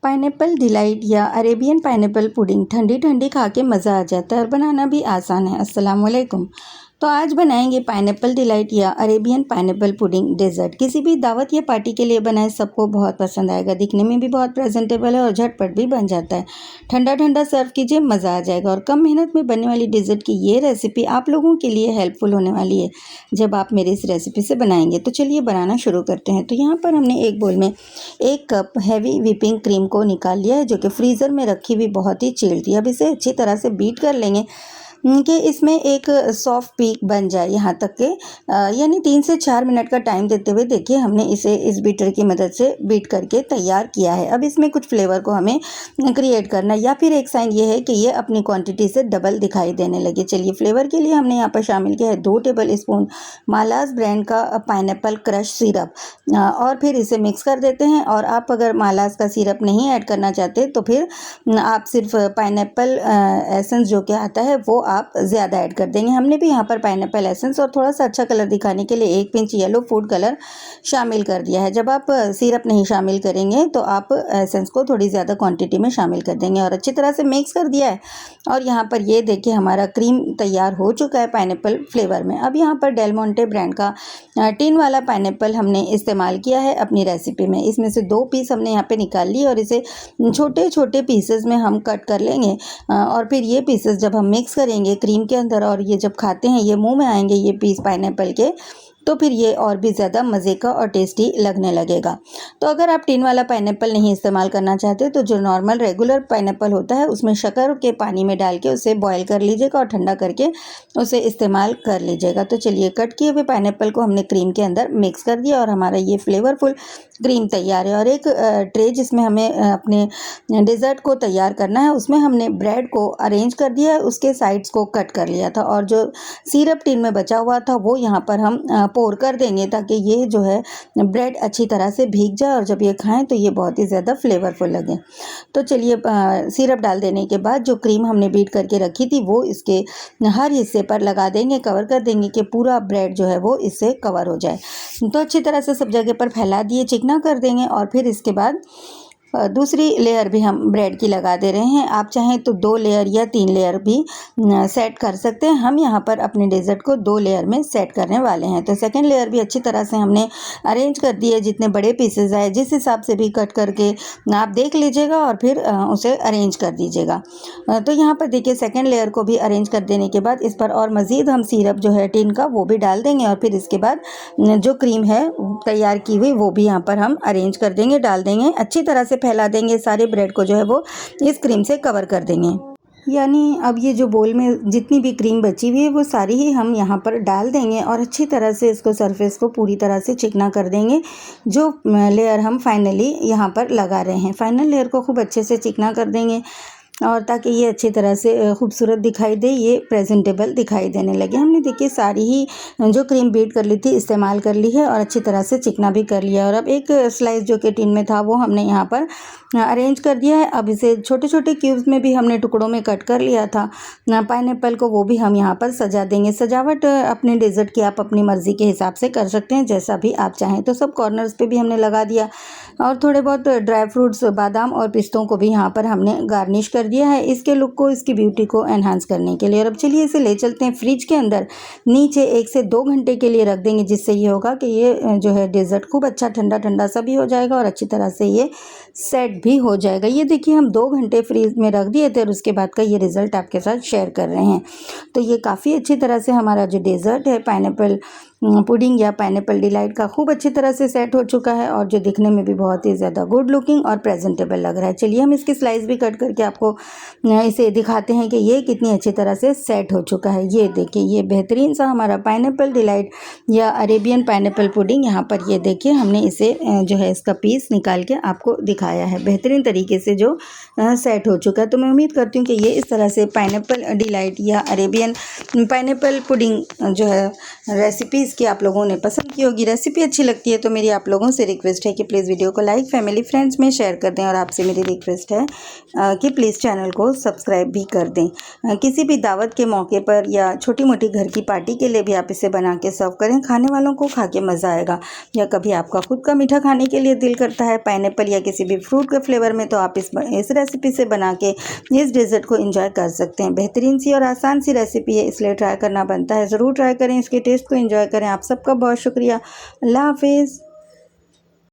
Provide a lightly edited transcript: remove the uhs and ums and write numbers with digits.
Pineapple delight या Arabian pineapple pudding ठंडी ठंडी खा के मज़ा आ जाता है और बनाना भी आसान है। अस्सलाम वालेकुम। तो आज बनाएंगे पाइनएप्पल डिलाइट या अरेबियन पाइनएप्पल पुडिंग डेजर्ट। किसी भी दावत या पार्टी के लिए बनाए, सबको बहुत पसंद आएगा। दिखने में भी बहुत प्रेजेंटेबल है और झटपट भी बन जाता है। ठंडा ठंडा सर्व कीजिए, मज़ा आ जाएगा। और कम मेहनत में बनने वाली डेजर्ट की ये रेसिपी आप लोगों के लिए हेल्पफुल होने वाली है जब आप मेरी इस रेसिपी से बनाएंगे। तो चलिए बनाना शुरू करते हैं। तो यहाँ पर हमने एक बोल में 1 कप हैवी व्हिपिंग क्रीम को निकाल लिया है, जो कि फ्रीज़र में रखी हुई बहुत ही चिल्ड थी। अब इसे अच्छी तरह से बीट कर लेंगे कि इसमें एक सॉफ्ट पीक बन जाए, यहाँ तक के यानी 3 से 4 मिनट का टाइम देते हुए देखिए हमने इसे इस बीटर की मदद से बीट करके तैयार किया है। अब इसमें कुछ फ्लेवर को हमें क्रिएट करना, या फिर एक साइन ये है कि ये अपनी क्वांटिटी से डबल दिखाई देने लगे। चलिए, फ्लेवर के लिए हमने यहाँ पर शामिल किया है 2 टेबल स्पून मालाज ब्रांड का पाइनएप्पल क्रश सिरप, और फिर इसे मिक्स कर देते हैं। और आप अगर मालाज का सिरप नहीं ऐड करना चाहते तो फिर आप सिर्फ पाइनएप्पल एसेंस जो कि आता है वो आप ज़्यादा ऐड कर देंगे। हमने भी यहाँ पर पाइनएप्पल एसेंस और थोड़ा सा अच्छा कलर दिखाने के लिए 1 पिंच येलो फूड कलर शामिल कर दिया है। जब आप सिरप नहीं शामिल करेंगे तो आप एसेंस को थोड़ी ज़्यादा क्वांटिटी में शामिल कर देंगे। और अच्छी तरह से मिक्स कर दिया है और यहाँ पर ये देखिए हमारा क्रीम तैयार हो चुका है पाइनएप्पल फ्लेवर में। अब यहाँ पर डेल मोंटे ब्रांड का टिन वाला पाइनएप्पल हमने इस्तेमाल किया है अपनी रेसिपी में। इसमें से 2 पीस हमने यहाँ पे निकाल लिए और इसे छोटे छोटे पीसेस में हम कट कर लेंगे। और फिर ये पीसेस जब हम मिक्स करेंगे क्रीम के अंदर और ये जब खाते हैं ये मुंह में आएंगे ये पीस पाइनएप्पल के, तो फिर ये और भी ज़्यादा मज़े का और टेस्टी लगने लगेगा। तो अगर आप टिन वाला पाइनएप्पल नहीं इस्तेमाल करना चाहते तो जो नॉर्मल रेगुलर पाइनएप्पल होता है उसमें शक्कर के पानी में डाल के उसे बॉईल कर लीजिएगा और ठंडा करके उसे इस्तेमाल कर लीजिएगा। तो चलिए, कट किए हुए पाइनएप्पल को हमने क्रीम के अंदर मिक्स कर दिया और हमारा ये फ्लेवरफुल क्रीम तैयार है। और एक ट्रे जिसमें हमें अपने डेज़र्ट को तैयार करना है उसमें हमने ब्रेड को अरेंज कर दिया है, उसके साइड्स को कट कर लिया था और जो सिरप टिन में बचा हुआ था वो यहाँ पर हम पोर कर देंगे ताकि ये जो है ब्रेड अच्छी तरह से भीग जाए और जब ये खाएं तो ये बहुत ही ज़्यादा फ्लेवरफुल लगे। तो चलिए, सिरप डाल देने के बाद जो क्रीम हमने बीट करके रखी थी वो इसके हर हिस्से पर लगा देंगे, कवर कर देंगे कि पूरा ब्रेड जो है वो इससे कवर हो जाए। तो अच्छी तरह से सब जगह पर फैला दिए, चिकना कर देंगे। और फिर इसके बाद दूसरी लेयर भी हम ब्रेड की लगा दे रहे हैं। आप चाहें तो 2 लेयर या 3 लेयर भी सेट कर सकते हैं। हम यहाँ पर अपने डेजर्ट को 2 लेयर में सेट करने वाले हैं। तो सेकंड लेयर भी अच्छी तरह से हमने अरेंज कर दी है। जितने बड़े पीसेज आए जिस हिसाब से भी कट करके आप देख लीजिएगा और फिर उसे अरेंज कर दीजिएगा। तो यहाँ पर देखिए सेकेंड लेयर को भी अरेंज कर देने के बाद इस पर और मज़ीद हम सिरप जो है टिन का वो भी डाल देंगे और फिर इसके बाद जो क्रीम है तैयार की हुई वो भी यहाँ पर हम अरेंज कर देंगे, डाल देंगे, अच्छी तरह से फैला देंगे। सारे ब्रेड को जो है वो इस क्रीम से कवर कर देंगे। यानी अब ये जो बोल में जितनी भी क्रीम बची हुई है वो सारी ही हम यहाँ पर डाल देंगे और अच्छी तरह से इसको सरफेस को पूरी तरह से चिकना कर देंगे। जो लेयर हम फाइनली यहाँ पर लगा रहे हैं, फाइनल लेयर को खूब अच्छे से चिकना कर देंगे और ताकि ये अच्छी तरह से खूबसूरत दिखाई दे, ये प्रेजेंटेबल दिखाई देने लगे। हमने देखिए सारी ही जो क्रीम बीट कर ली थी इस्तेमाल कर ली है और अच्छी तरह से चिकना भी कर लिया। और अब एक स्लाइस जो कि टिन में था वो हमने यहाँ पर अरेंज कर दिया है। अब इसे छोटे छोटे क्यूब्स में भी हमने टुकड़ों में कट कर लिया था पाइनएप्पल को, वो भी हम यहाँ पर सजा देंगे। सजावट अपने डेजर्ट की आप अपनी मर्ज़ी के हिसाब से कर सकते हैं, जैसा भी आप चाहें। तो सब कॉर्नर्स पे भी हमने लगा दिया और थोड़े बहुत ड्राई फ्रूट्स बादाम और पिस्तों को भी यहाँ पर हमने गार्निश कर दिया है, इसके लुक को, इसकी ब्यूटी को एनहांस करने के लिए। और अब चलिए इसे ले चलते हैं फ्रिज के अंदर, नीचे 1 से 2 घंटे के लिए रख देंगे, जिससे ये होगा कि ये जो है डेजर्ट खूब अच्छा ठंडा ठंडा सा भी हो जाएगा और अच्छी तरह से ये सेट भी हो जाएगा। ये देखिए हम 2 घंटे फ्रीज में रख दिए थे और उसके बाद का ये रिज़ल्ट आपके साथ शेयर कर रहे हैं। तो ये काफ़ी अच्छी तरह से हमारा जो डेजर्ट है पाइनएप्पल पुडिंग या पाइनएप्पल डिलाइट का खूब अच्छी तरह से सेट हो चुका है और जो दिखने में भी बहुत ही ज़्यादा गुड लुकिंग और प्रेजेंटेबल लग रहा है। चलिए हम इसकी स्लाइस भी कट करके आपको इसे दिखाते हैं कि ये कितनी अच्छी तरह से सेट हो चुका है। ये देखिए, ये बेहतरीन सा हमारा पाइनएप्पल डिलाइट या अरेबियन पाइनएप्पल पुडिंग, यहाँ पर ये देखिए हमने इसे जो है इसका पीस निकाल के आपको दिखाया है, बेहतरीन तरीके से जो सेट हो चुका है। तो मैं उम्मीद करती हूँ कि ये इस तरह से पाइनएप्पल डिलाइट या अरेबियन पाइनएप्पल पुडिंग जो है रेसिपी इसकी आप लोगों ने पसंद की होगी। रेसिपी अच्छी लगती है तो मेरी आप लोगों से रिक्वेस्ट है कि प्लीज़ वीडियो को लाइक, फैमिली, फ्रेंड्स में शेयर कर दें और आपसे मेरी रिक्वेस्ट है कि प्लीज़ चैनल को सब्सक्राइब भी कर दें। किसी भी दावत के मौके पर या छोटी मोटी घर की पार्टी के लिए भी आप इसे बना के सर्व करें, खाने वालों को खा के मज़ा आएगा। या कभी आपका खुद का मीठा खाने के लिए दिल करता है पाइनएप्पल या किसी भी फ्रूट के फ्लेवर में, तो आप इस रेसिपी से बना के इस डेजर्ट को एंजॉय कर सकते हैं। बेहतरीन सी और आसान सी रेसिपी है, इसलिए ट्राई करना बनता है। ज़रूर ट्राई करें, इसके टेस्ट को एंजॉय करें। आप सबका बहुत शुक्रिया। अल्लाह हाफिज़।